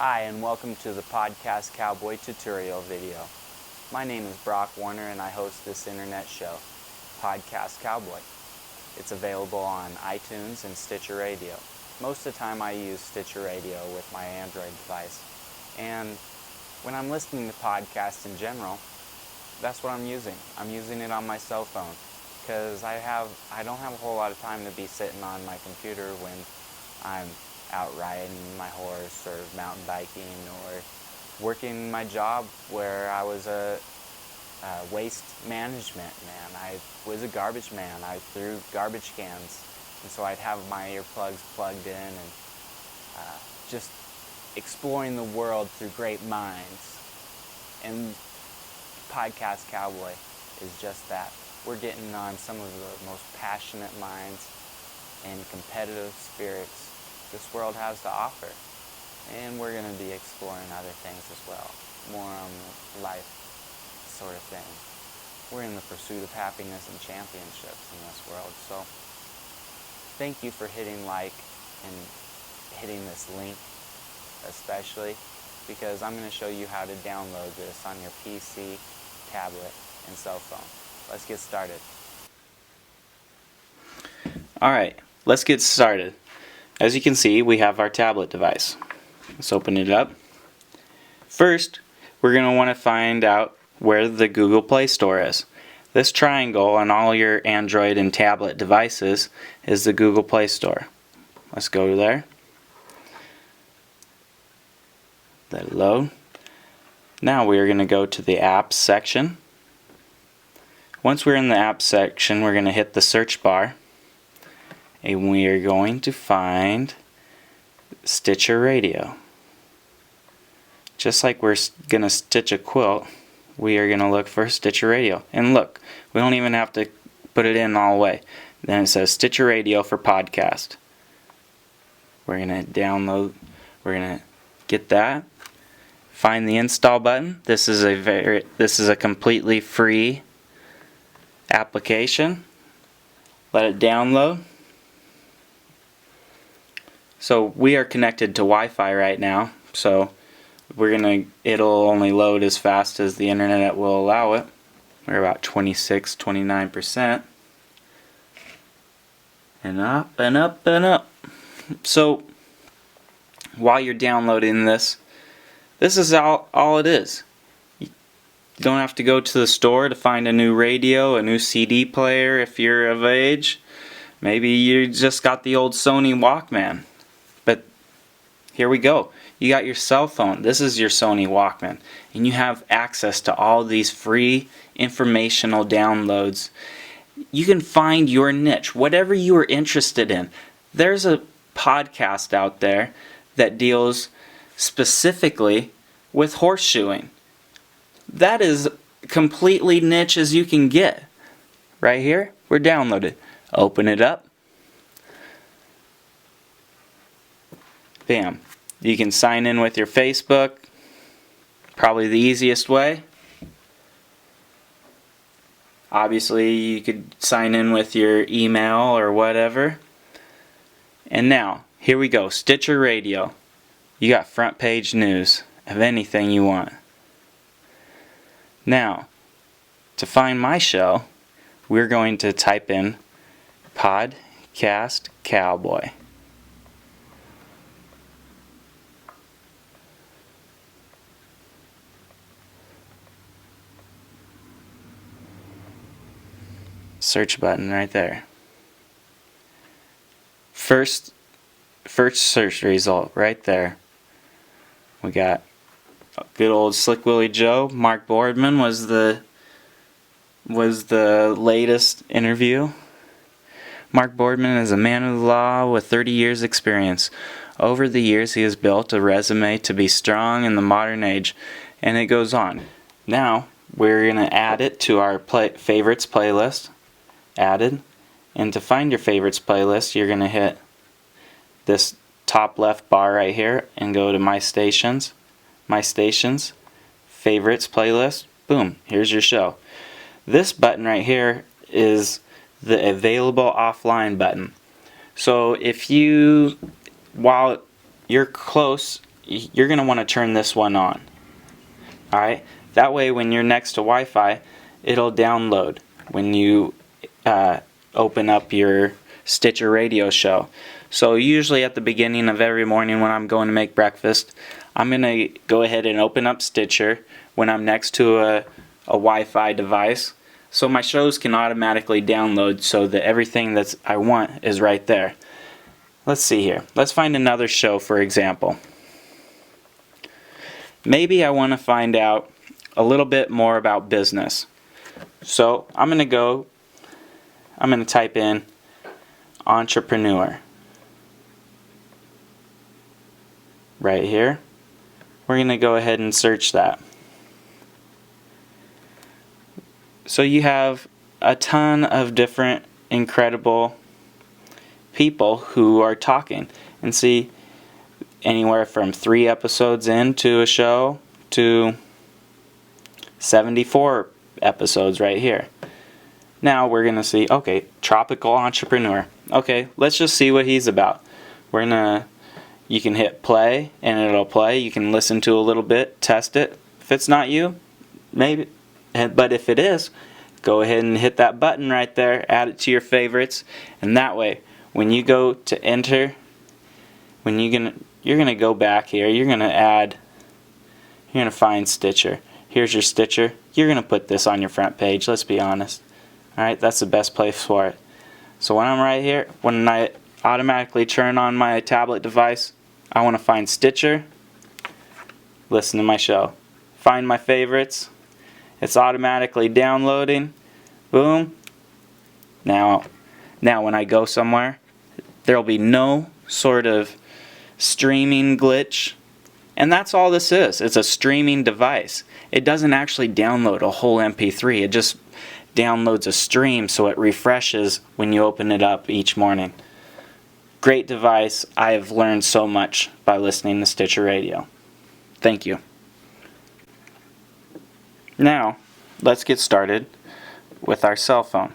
Hi, and welcome to the podcast Cowboy tutorial video. My name is Brock Warner and I host this internet show, Podcast Cowboy. It's available on iTunes and Stitcher Radio. Most of the time I use Stitcher Radio with my Android device. And when I'm listening to podcasts in general, that's what I'm using. I'm using it on my cell phone because I don't have a whole lot of time to be sitting on my computer when I'm out riding my horse or mountain biking or working my job where I was a waste management man. I was a garbage man. I threw garbage cans, and so I'd have my earplugs plugged in and just exploring the world through great minds. And Podcast Cowboy is just that. We're getting on some of the most passionate minds and competitive spirits this world has to offer. And we're going to be exploring other things as well. More on the life sort of thing. We're in the pursuit of happiness and championships in this world. So thank you for hitting like and hitting this link especially, because I'm going to show you how to download this on your PC, tablet, and cell phone. Let's get started. Alright, let's get started. As you can see, we have our tablet device. Let's open it up. First, we're going to want to find out where the Google Play Store is. This triangle on all your Android and tablet devices is the Google Play Store. Let's go there. Let it load. Now we are going to go to the Apps section. Once we're in the Apps section, we're going to hit the search bar. And we are going to find Stitcher Radio. Just like we're going to stitch a quilt, we are going to look for Stitcher Radio. And look, we don't even have to put it in all the way. Then it says Stitcher Radio for podcast. We're going to download, we're going to get that. Find the install button. This is a completely free application. Let it download. So we are connected to Wi-Fi right now, so it'll only load as fast as the internet will allow it. We're about 29%. And up and up and up. So while you're downloading this is all it is. You don't have to go to the store to find a new radio, a new CD player if you're of age. Maybe you just got the old Sony Walkman. But here we go. You got your cell phone. This is your Sony Walkman. And you have access to all these free informational downloads. You can find your niche, whatever you are interested in. There's a podcast out there that deals specifically with horseshoeing. That is completely niche as you can get. Right here, we're downloaded. Open it up. Bam. You can sign in with your Facebook. Probably the easiest way. Obviously, you could sign in with your email or whatever. And now, here we go. Stitcher Radio. You got front page news of anything you want. Now, to find my show, we're going to type in Podcast Cowboy. Search button right there. First search result right there. We got good old Slick Willie Joe. Mark Boardman was the latest interview. Mark Boardman is a man of the law with 30 years experience. Over the years he has built a resume to be strong in the modern age, and it goes on. Now we're going to add it to our favorites playlist. Added. And to find your favorites playlist, you're going to hit this top left bar right here and go to My Stations, Favorites playlist. Boom, here's your show. This button right here is the Available Offline button. So if you, while you're close you're going to want to turn this one on. Alright, that way when you're next to Wi-Fi, it'll download when you open up your Stitcher radio show. So usually at the beginning of every morning when I'm going to make breakfast, I'm going to go ahead and open up Stitcher when I'm next to a Wi-Fi device, so my shows can automatically download so that everything that I want is right there. Let's see here. Let's find another show, for example. Maybe I want to find out a little bit more about business. So I'm going to type in entrepreneur. Right here. We're going to go ahead and search that. So you have a ton of different incredible people who are talking. And see, anywhere from 3 episodes into a show to 74 episodes right here. Now we're going to see, okay, tropical entrepreneur. Okay, let's just see what he's about. You can hit play and it'll play. You can listen to a little bit, test it. If it's not you, maybe, but if it is, go ahead and hit that button right there, add it to your favorites, and that way, when you go to enter, you're gonna go back here, you're gonna find Stitcher. Here's your Stitcher. You're gonna put this on your front page, let's be honest. Alright, that's the best place for it. So when I'm right here, when I automatically turn on my tablet device, I want to find Stitcher, listen to my show, find my favorites. It's automatically downloading. Boom. Now when I go somewhere, there'll be no sort of streaming glitch. And that's all this is. It's a streaming device. It doesn't actually download a whole MP3. It just downloads a stream so it refreshes when you open it up each morning. Great device. I have learned so much by listening to Stitcher Radio. Thank you. Now, let's get started with our cell phone.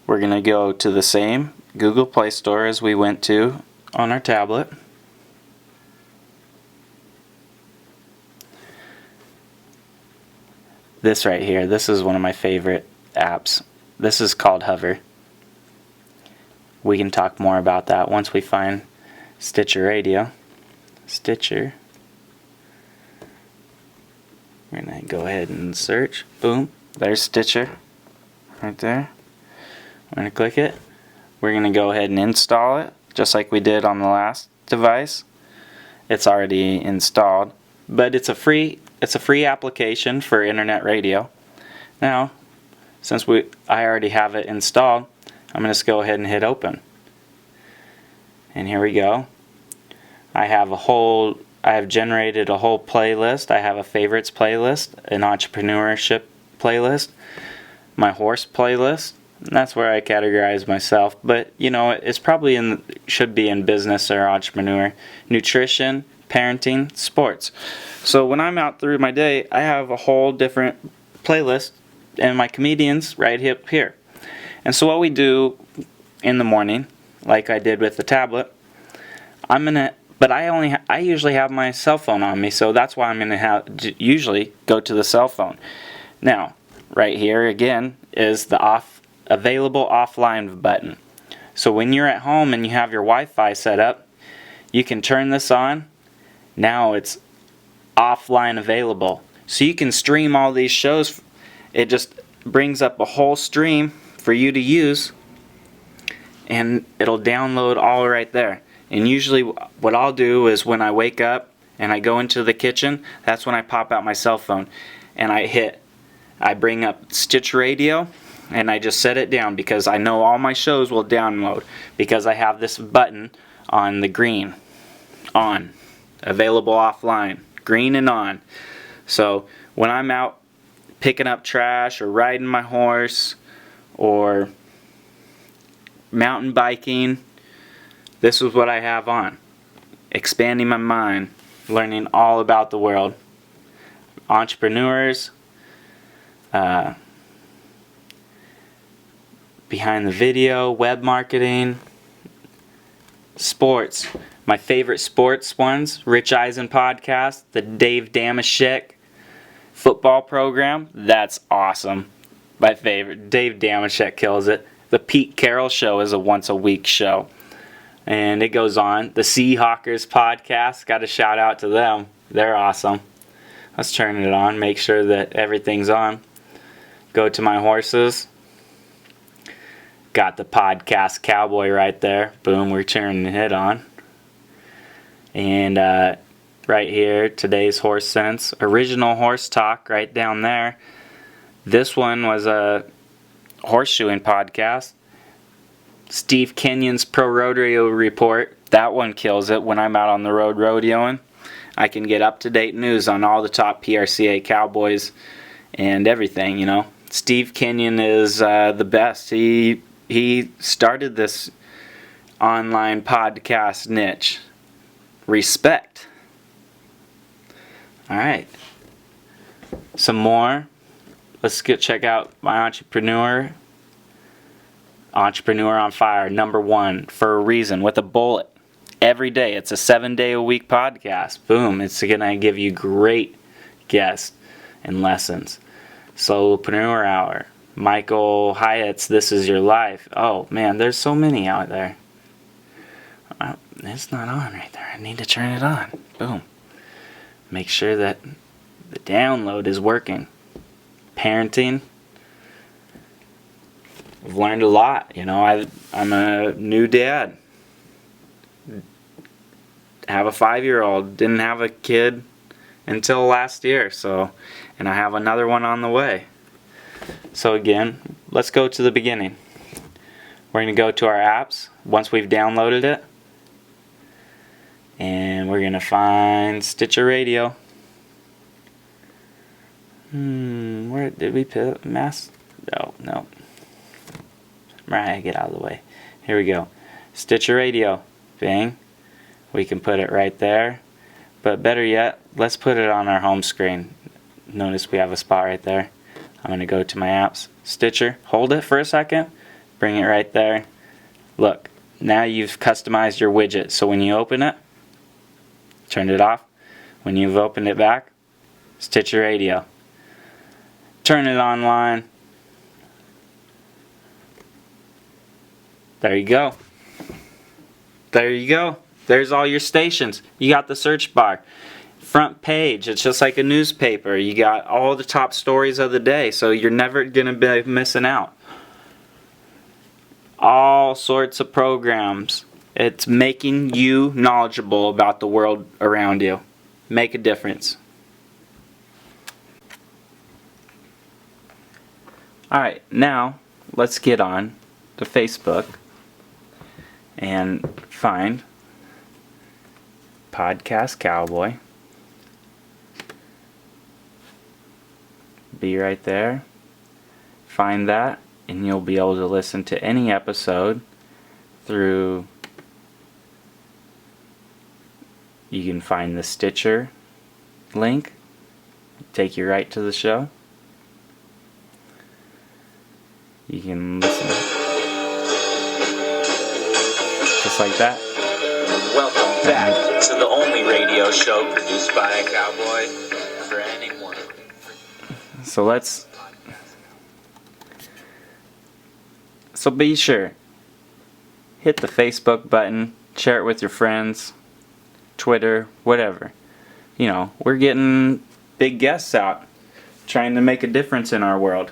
We're going to go to the same Google Play Store as we went to on our tablet. This right here, this is one of my favorite apps. This is called Hover. We can talk more about that once we find Stitcher Radio. Stitcher. We're going to go ahead and search. Boom. There's Stitcher. Right there. We're going to click it. We're going to go ahead and install it, just like we did on the last device. It's already installed, but it's a free application for internet radio. Now, since I already have it installed, I'm going to just go ahead and hit open. And here we go. I have generated a whole playlist. I have a favorites playlist, an entrepreneurship playlist, my horse playlist. And that's where I categorize myself. But you know, it's probably should be in business or entrepreneur, nutrition, parenting, sports. So when I'm out through my day, I have a whole different playlist, and my comedians right here. And so what we do in the morning, like I did with the tablet, but I usually have my cell phone on me, so that's why I'm gonna usually go to the cell phone. Now, right here again is the available offline button. So when you're at home and you have your Wi-Fi set up, you can turn this on. Now it's offline available, so you can stream all these shows. It just brings up a whole stream for you to use, and it'll download all right there. And usually what I'll do is when I wake up and I go into the kitchen, that's when I pop out my cell phone and I bring up Stitch Radio and I just set it down, because I know all my shows will download because I have this button on the green, on, available offline, green and on. So when I'm out picking up trash or riding my horse or mountain biking, this is what I have on. Expanding my mind, learning all about the world. Entrepreneurs, behind the video, web marketing, Sports. My favorite sports ones, Rich Eisen podcast, the Dave Damashek football program. That's awesome. My favorite. Dave Damashek kills it. The Pete Carroll show is a once a week show. And it goes on. The Seahawkers podcast, got a shout out to them. They're awesome. Let's turn it on, make sure that everything's on. Go to my horses. Got the podcast Cowboy right there. Boom, we're turning it on. And right here, today's horse sense. Original horse talk right down there. This one was a horseshoeing podcast. Steve Kenyon's Pro Rodeo Report. That one kills it when I'm out on the road rodeoing. I can get up-to-date news on all the top PRCA cowboys and everything, you know. Steve Kenyon is the best. He started this online podcast niche. Respect. Alright. Some more. Let's check out my Entrepreneur on Fire, #1, for a reason, with a bullet. Every day. It's a 7-day-a-week podcast. Boom. It's going to give you great guests and lessons. Solopreneur Hour. Michael Hyatt's This Is Your Life. Oh, man, there's so many out there. It's not on right there. I need to turn it on. Boom. Make sure that the download is working. Parenting. I've learned a lot. You know, I'm a new dad. Have a 5-year-old. Didn't have a kid until last year. And I have another one on the way. So again, let's go to the beginning. We're going to go to our apps once we've downloaded it. And we're going to find Stitcher Radio. Where did we put Mass? No. Mariah, get out of the way. Here we go. Stitcher Radio. Bing. We can put it right there. But better yet, let's put it on our home screen. Notice we have a spot right there. I'm going to go to my apps. Stitcher. Hold it for a second. Bring it right there. Look. Now you've customized your widget. So when you open it, turn it off. When you've opened it back, Stitcher Radio. Turn it online. There you go. There you go. There's all your stations. You got the search bar. Front page. It's just like a newspaper. You got all the top stories of the day, so you're never going to be missing out. All sorts of programs. It's making you knowledgeable about the world around you. Make a difference. Alright, now let's get on to Facebook and find Podcast Cowboy. Be right there. Find that, and you'll be able to listen to any episode through. You can find the Stitcher link, take you right to the show. You can listen just like that. Welcome back to the only radio show produced by a cowboy for anyone. So be sure, hit the Facebook button, share it with your friends, Twitter, whatever. You know, we're getting big guests out, trying to make a difference in our world.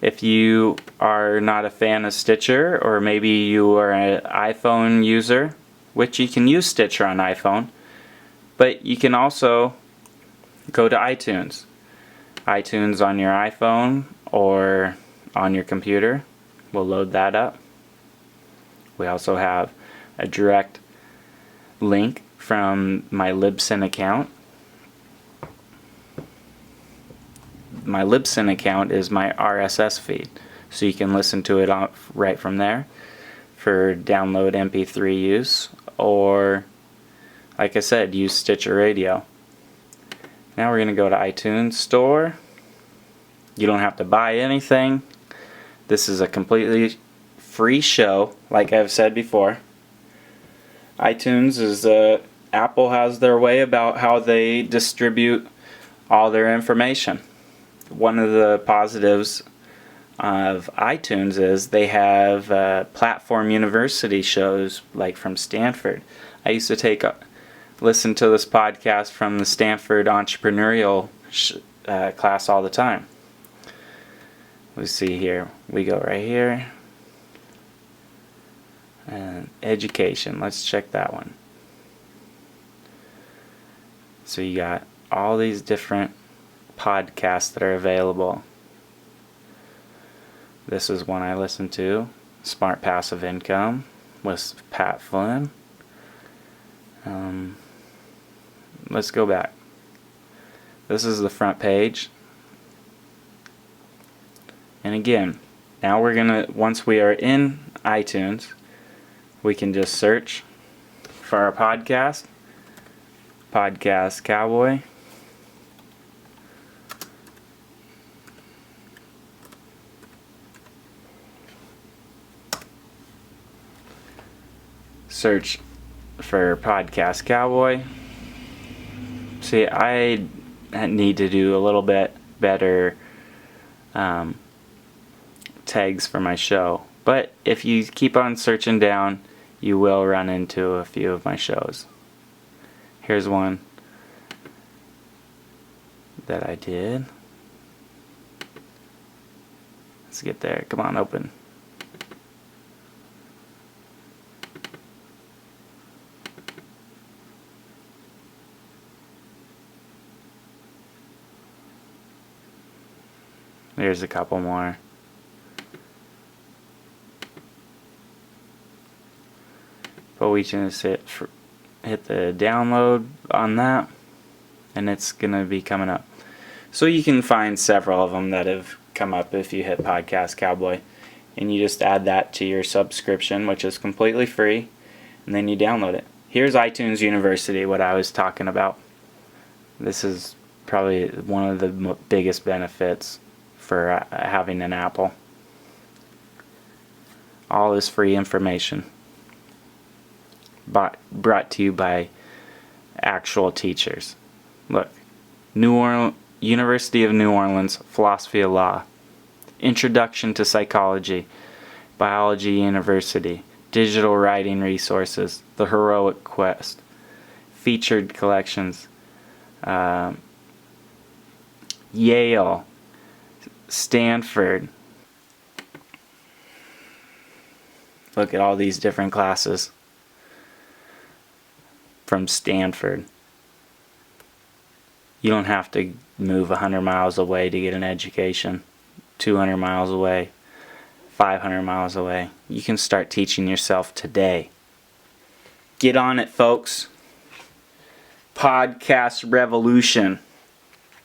If you are not a fan of Stitcher, or maybe you are an iPhone user, which you can use Stitcher on iPhone, but you can also go to iTunes. iTunes on your iPhone or on your computer. We'll load that up. We also have a direct link from my Libsyn account. My Libsyn account is my RSS feed, so you can listen to it right from there for download MP3 use, or like I said, use Stitcher Radio. Now we're going to go to iTunes Store. You don't have to buy anything. This is a completely free show, like I've said before. iTunes is Apple has their way about how they distribute all their information. One of the positives of iTunes is they have platform university shows, like from Stanford. I used to listen to this podcast from the Stanford entrepreneurial class all the time. Let's see here. We go right here. And education. Let's check that one. So you got all these different podcasts that are available. This is one I listen to, Smart Passive Income with Pat Flynn. Let's go back. This is the front page. And again, now once we are in iTunes, we can just search for our podcast, Podcast Cowboy. Search for Podcast Cowboy. See, I need to do a little bit better tags for my show. But if you keep on searching down, you will run into a few of my shows. Here's one that I did. Let's get there. Come on, open. There's a couple more. But we can just hit the download on that, and it's going to be coming up. So you can find several of them that have come up if you hit Podcast Cowboy, and you just add that to your subscription, which is completely free, and then you download it. Here's iTunes University, what I was talking about. This is probably one of the biggest benefits for having an Apple. All this free information brought to you by actual teachers. Look, University of New Orleans Philosophy of Law, Introduction to Psychology, Biology University, Digital Writing Resources, The Heroic Quest, Featured Collections, Yale, Stanford. Look at all these different classes from Stanford. You don't have to move 100 miles away to get an education, 200 miles away, 500 miles away. You can start teaching yourself today. Get on it, folks. Podcast revolution.